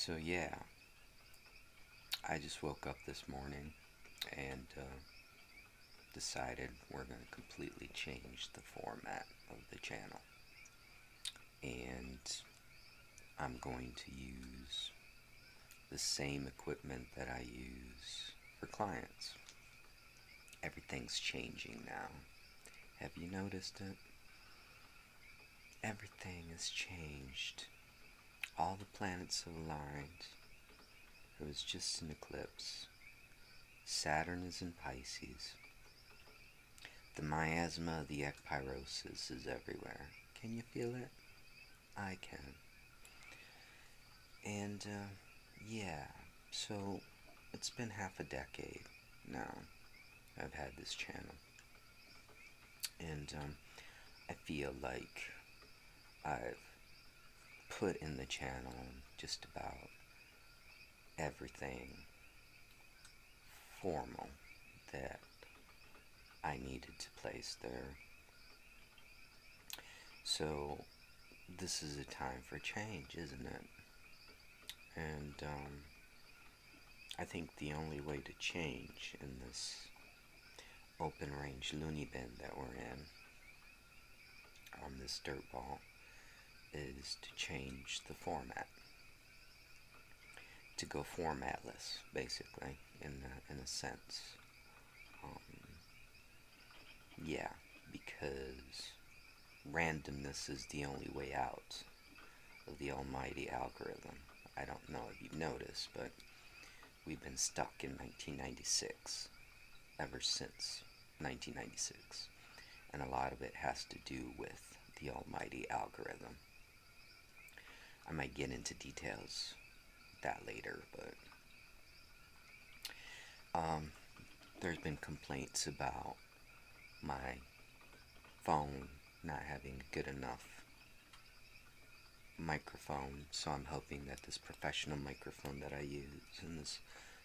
So yeah, I just woke up this morning and decided we're going to completely change the format of the channel. And I'm going to use the same equipment that I use for clients. Everything's changing now. Have you noticed it? Everything has changed. All the planets have aligned. It was just an eclipse. Saturn is in Pisces. The miasma of the ekpyrosis is everywhere. Can you feel it? I can. And, yeah, so it's been half a decade now I've had this channel. And, I feel like I've put in the channel just about everything formal that I needed to place there. So, this is a time for change, isn't it? And I think the only way to change in this open range loony bin that we're in on this dirt ball is to change the format. To go formatless, basically, in a sense. Yeah, because randomness is the only way out of the almighty algorithm. I don't know if you've noticed, but we've been stuck in 1996 ever since 1996. And a lot of it has to do with the almighty algorithm. I might get into details of that later, but there's been complaints about my phone not having good enough microphone, so I'm hoping that this professional microphone that I use and this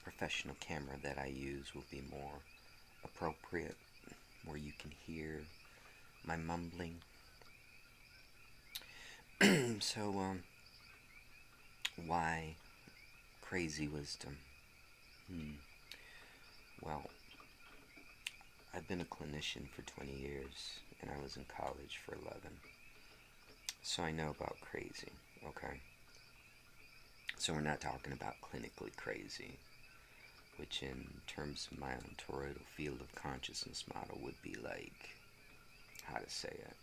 professional camera that I use will be more appropriate, where you can hear my mumbling. So, why crazy wisdom? Well, I've been a clinician for 20 years, and I was in college for 11. So I know about crazy, okay? So we're not talking about clinically crazy, which in terms of my own toroidal field of consciousness model would be like, how to say it,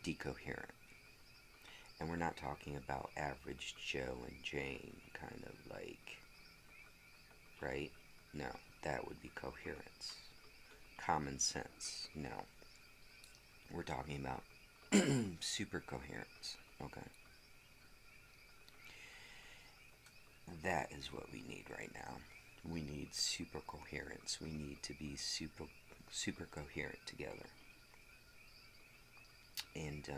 decoherent. And we're not talking about average Joe and Jane, kind of like, right? No, that would be coherence. Common sense, no. We're talking about super coherence, okay? That is what we need right now. We need super coherence. We need to be super coherent together. And,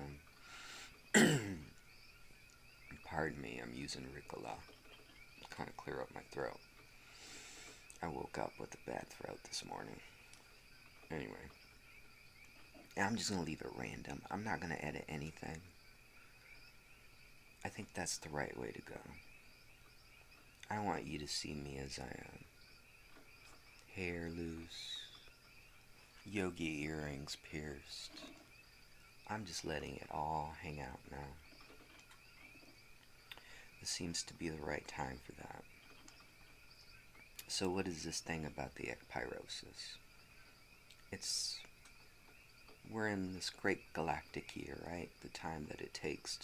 pardon me, I'm using Ricola to kind of clear up my throat. I woke up with a bad throat this morning. Anyway, I'm just going to leave it random. I'm not going to edit anything. I think that's the right way to go. I want you to see me as I am. Hair loose, yogi earrings pierced. I'm just letting it all hang out now. This seems to be the right time for that. So what is this thing about the ekpyrosis? We're in this great galactic year, right? The time that it takes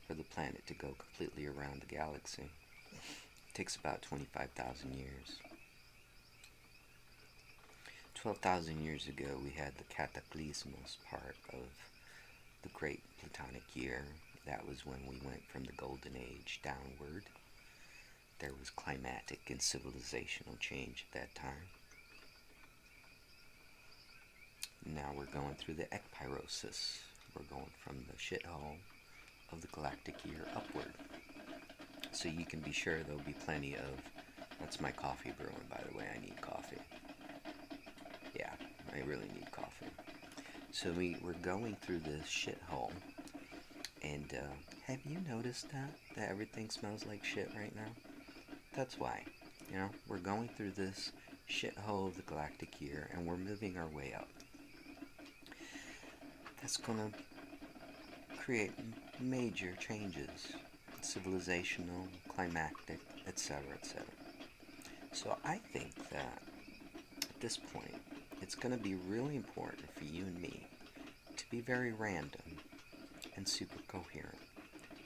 for the planet to go completely around the galaxy. It takes about 25,000 years. 12,000 years ago, we had the cataclysmos part of the great Platonic year. That was when we went from the Golden Age downward. There was climatic and civilizational change at that time. Now we're going through the ekpyrosis. We're going from the shithole of the galactic year upward. So you can be sure there'll be plenty of... That's my coffee brewing, by the way. I need coffee. Yeah, I really need coffee. So we're going through this shithole. And, Have you noticed that? That everything smells like shit right now? That's why. We're going through this shithole of the galactic year and we're moving our way up. That's gonna create major changes, civilizational, climactic, etc., etc. So I think that at this point, it's going to be really important for you and me to be very random and super coherent,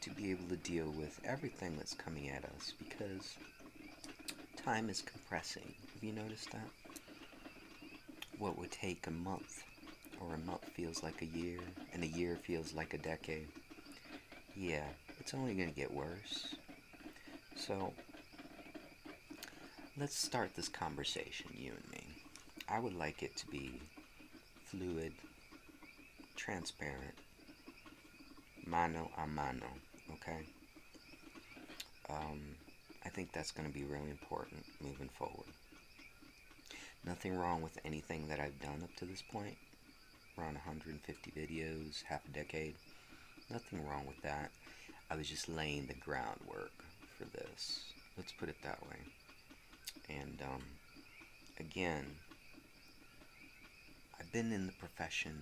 to be able to deal with everything that's coming at us because time is compressing. Have you noticed that? What would take a month, or a month feels like a year, and a year feels like a decade. Yeah, it's only going to get worse. So, let's start this conversation, you and me. I would like it to be fluid, transparent, mano a mano, okay? I think that's going to be really important moving forward. Nothing wrong with anything that I've done up to this point. Around 150 videos, half a decade. Nothing wrong with that. I was just laying the groundwork for this. Let's put it that way. And again, I've been in the profession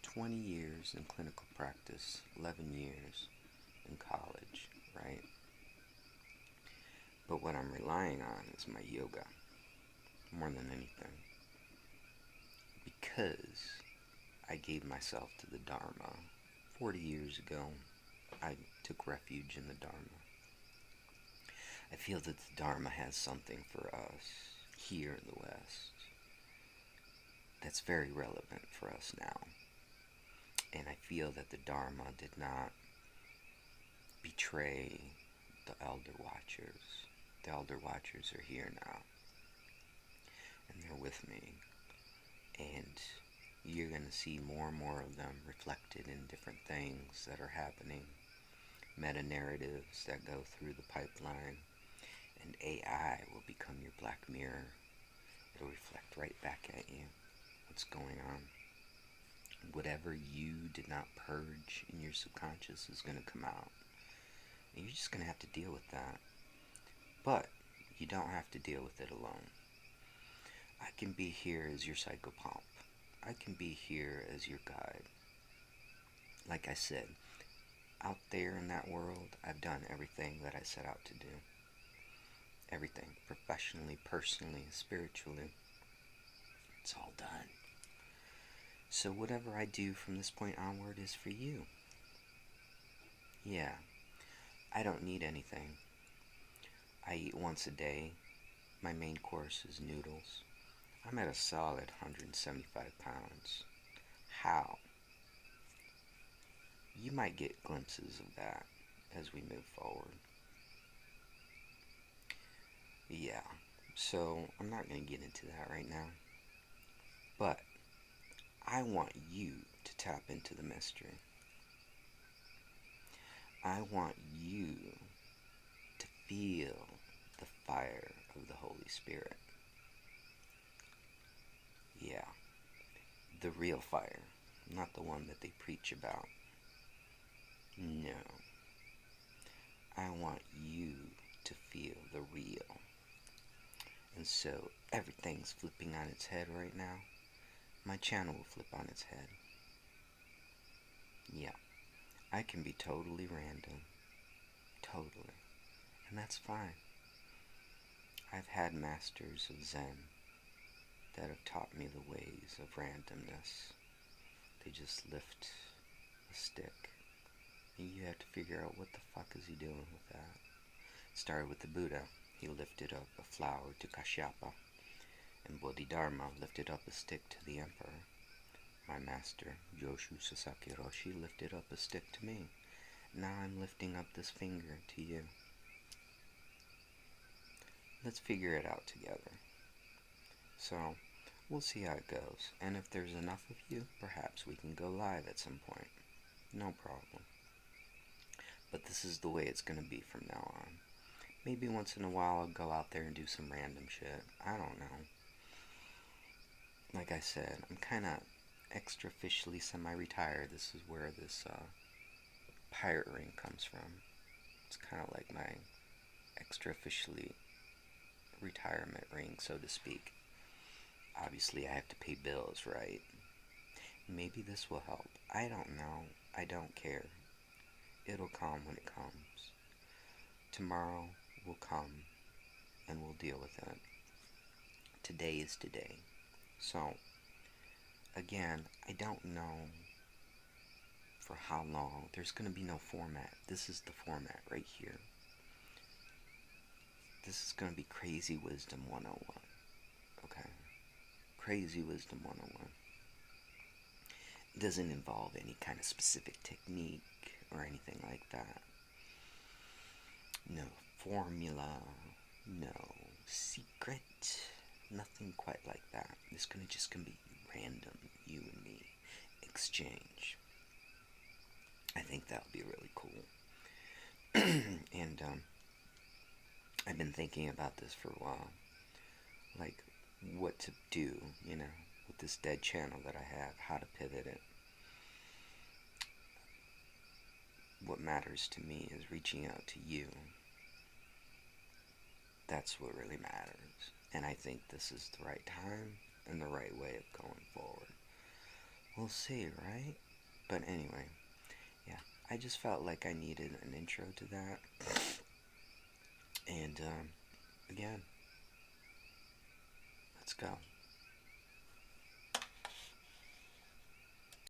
20 years in clinical practice, 11 years in college, right? But what I'm relying on is my yoga, more than anything. Because I gave myself to the Dharma 40 years ago. I took refuge in the Dharma. I feel that the Dharma has something for us here in the West that's very relevant for us now. And I feel that the Dharma did not betray the Elder Watchers. The Elder Watchers are here now. And they're with me. And you're going to see more and more of them reflected in different things that are happening. Meta-narratives that go through the pipeline. And AI will become your black mirror. It'll reflect right back at you what's going on. Whatever you did not purge in your subconscious is going to come out. And you're just going to have to deal with that. But you don't have to deal with it alone. I can be here as your psychopomp. I can be here as your guide. Like I said, out there in that world, I've done everything that I set out to do. Everything. Professionally, personally, spiritually. It's all done. So whatever I do from this point onward is for you. Yeah. I don't need anything. I eat once a day. My main course is noodles. I'm at a solid 175 pounds. How? You might get glimpses of that as we move forward. Yeah, so I'm not going to get into that right now. But I want you to tap into the mystery. I want you to feel the fire of the Holy Spirit. Yeah, the real fire, not the one that they preach about. No. I want you to feel the real. And so everything's flipping on its head right now. My channel will flip on its head. Yeah. I can be totally random. Totally. And that's fine. I've had masters of Zen that have taught me the ways of randomness. They just lift a stick. And you have to figure out what the fuck is he doing with that. Started with the Buddha. He lifted up a flower to Kashyapa. And Bodhidharma lifted up a stick to the emperor. My master, Joshu Sasaki Roshi, lifted up a stick to me. Now I'm lifting up this finger to you. Let's figure it out together. So, we'll see how it goes. And if there's enough of you, perhaps we can go live at some point. No problem. But this is the way it's going to be from now on. Maybe once in a while I'll go out there and do some random shit. I don't know. Like I said, I'm kind of extra officially semi-retired. This is where this pirate ring comes from. It's kind of like my extra officially retirement ring, so to speak. Obviously, I have to pay bills, right? Maybe this will help. I don't know. I don't care. It'll come when it comes. Tomorrow will come and we'll deal with it. Today is today. So, again, I don't know for how long. There's going to be no format. This is the format right here. This is going to be Crazy Wisdom 101. Okay? Crazy Wisdom 101. It doesn't involve any kind of specific technique or anything like that. No formula. No secret. Nothing quite like that. It's just gonna be random, you and me exchange. I think that would be really cool. And I've been thinking about this for a while, like what to do, with this dead channel that I have, how to pivot it. What matters to me is reaching out to you. That's what really matters. And I think this is the right time and the right way of going forward. We'll see, right? But anyway, yeah, I just felt like I needed an intro to that. And again, let's go.